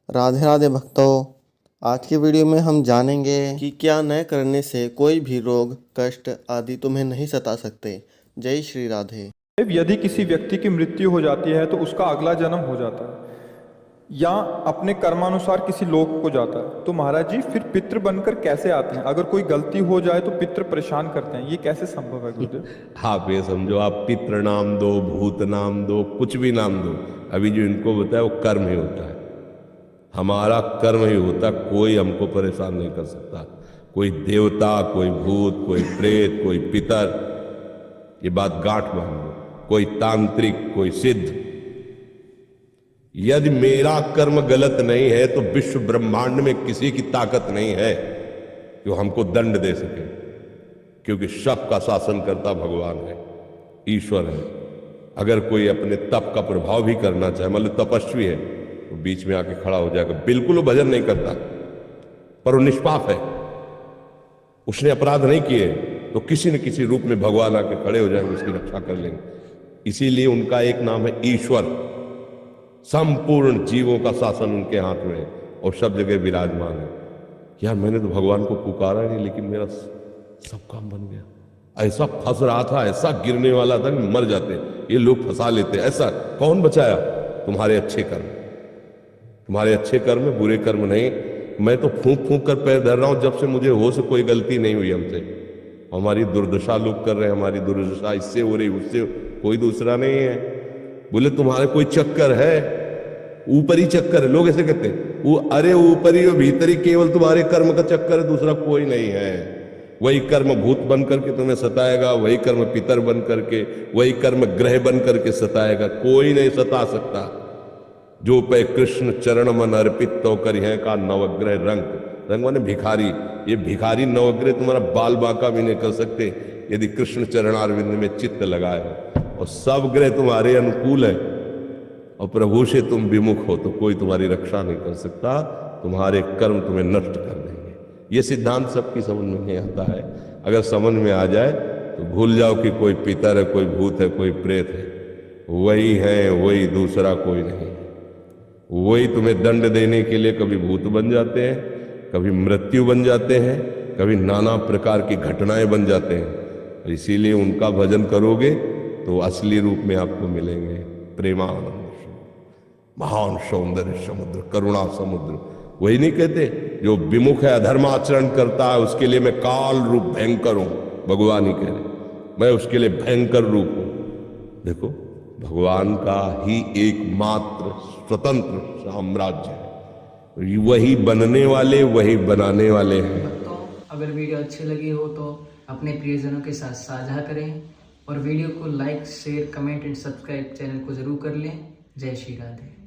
राधे राधे भक्तों। आज की वीडियो में हम जानेंगे कि क्या न करने से कोई भी रोग, कष्ट आदि तुम्हें नहीं सता सकते। जय श्री राधे। यदि किसी व्यक्ति की मृत्यु हो जाती है तो उसका अगला जन्म हो जाता है या अपने कर्मानुसार किसी लोक को जाता है, तो महाराज जी फिर पितृ बनकर कैसे आते हैं? अगर कोई गलती हो जाए तो पितृ परेशान करते हैं, ये कैसे संभव है गुरुदेव? आप ये समझो, आप पितृ नाम दो, भूत नाम दो, कुछ भी नाम दो, अभी जो इनको बताया वो कर्म ही होता है। हमारा कर्म ही होता, कोई हमको परेशान नहीं कर सकता। कोई देवता, कोई भूत, कोई प्रेत, कोई पितर, ये बात गांठ बांध लो, कोई तांत्रिक, कोई सिद्ध। यदि मेरा कर्म गलत नहीं है तो विश्व ब्रह्मांड में किसी की ताकत नहीं है कि वो हमको दंड दे सके, क्योंकि सबका शासन करता भगवान है, ईश्वर है। अगर कोई अपने तप का प्रभाव भी करना चाहे, मान लो तपस्वी है, तो बीच में आके खड़ा हो जाएगा, बिल्कुल वो भजन नहीं करता पर वो निष्पाप है, उसने अपराध नहीं किए, तो किसी न किसी रूप में भगवान आके खड़े हो जाएंगे, उसकी रक्षा कर लेंगे। इसीलिए उनका एक नाम है ईश्वर। संपूर्ण जीवों का शासन उनके हाथ में है और सब जगह विराजमान है। यार मैंने तो भगवान को पुकारा नहीं, लेकिन मेरा सब काम बन गया। ऐसा फंस रहा था, ऐसा गिरने वाला था कि मर जाते, ये लोग फंसा लेते। ऐसा कौन बचाया? तुम्हारे अच्छे कर्म, तुम्हारे अच्छे कर्म, बुरे कर्म नहीं। मैं तो फूंक फूंक कर पैर धर रहा हूं, जब से मुझे होश कोई गलती नहीं हुई हमसे। हमारी दुर्दशा लोग कर रहे हैं, हमारी दुर्दशा इससे हो रही, उससे, कोई दूसरा नहीं है। बोले तुम्हारे कोई चक्कर है? ऊपरी चक्कर है, लोग ऐसे कहते हैं। वो अरे ऊपरी और भीतरी केवल तुम्हारे कर्म का चक्कर है, दूसरा कोई नहीं है। वही कर्म भूत बन करके तुम्हें सताएगा, वही कर्म पितर बन करके, वही कर्म ग्रह बन करके सताएगा, कोई नहीं सता सकता। जो पे कृष्ण चरण मन अर्पित तो करिए का नवग्रह रंग। रंग माने भिखारी। ये भिखारी नवग्रह तुम्हारा बाल बांका भी नहीं कर सकते यदि कृष्ण चरणारविंद में चित्त लगाए हो, और सब ग्रह तुम्हारे अनुकूल है और प्रभु से तुम विमुख हो तो कोई तुम्हारी रक्षा नहीं कर सकता। तुम्हारे कर्म तुम्हें नष्ट कर देंगे। ये सिद्धांत सबकी समझ में नहीं आता है। अगर समझ में आ जाए तो भूल जाओ कि कोई पितर है, कोई भूत है, कोई प्रेत है। वही है, वही, दूसरा कोई नहीं। वही तुम्हें दंड देने के लिए कभी भूत बन जाते हैं, कभी मृत्यु बन जाते हैं, कभी नाना प्रकार की घटनाएं बन जाते हैं। इसीलिए उनका भजन करोगे तो असली रूप में आपको मिलेंगे। प्रेमानंद, महान सौंदर्य समुद्र, करुणा समुद्र। वही नहीं कहते जो विमुख है, अधर्माचरण करता है, उसके लिए मैं काल रूप भयंकर हूं। भगवान ही कह रहे, मैं उसके लिए भयंकर रूप हूं। देखो, भगवान का ही एकमात्र स्वतंत्र साम्राज्य है। वही बनने वाले, वही बनाने वाले हैं। तो अगर वीडियो अच्छी लगी हो तो अपने प्रियजनों के साथ साझा करें और वीडियो को like, share, comment and subscribe channel को जरूर कर लें। जय श्री राधे।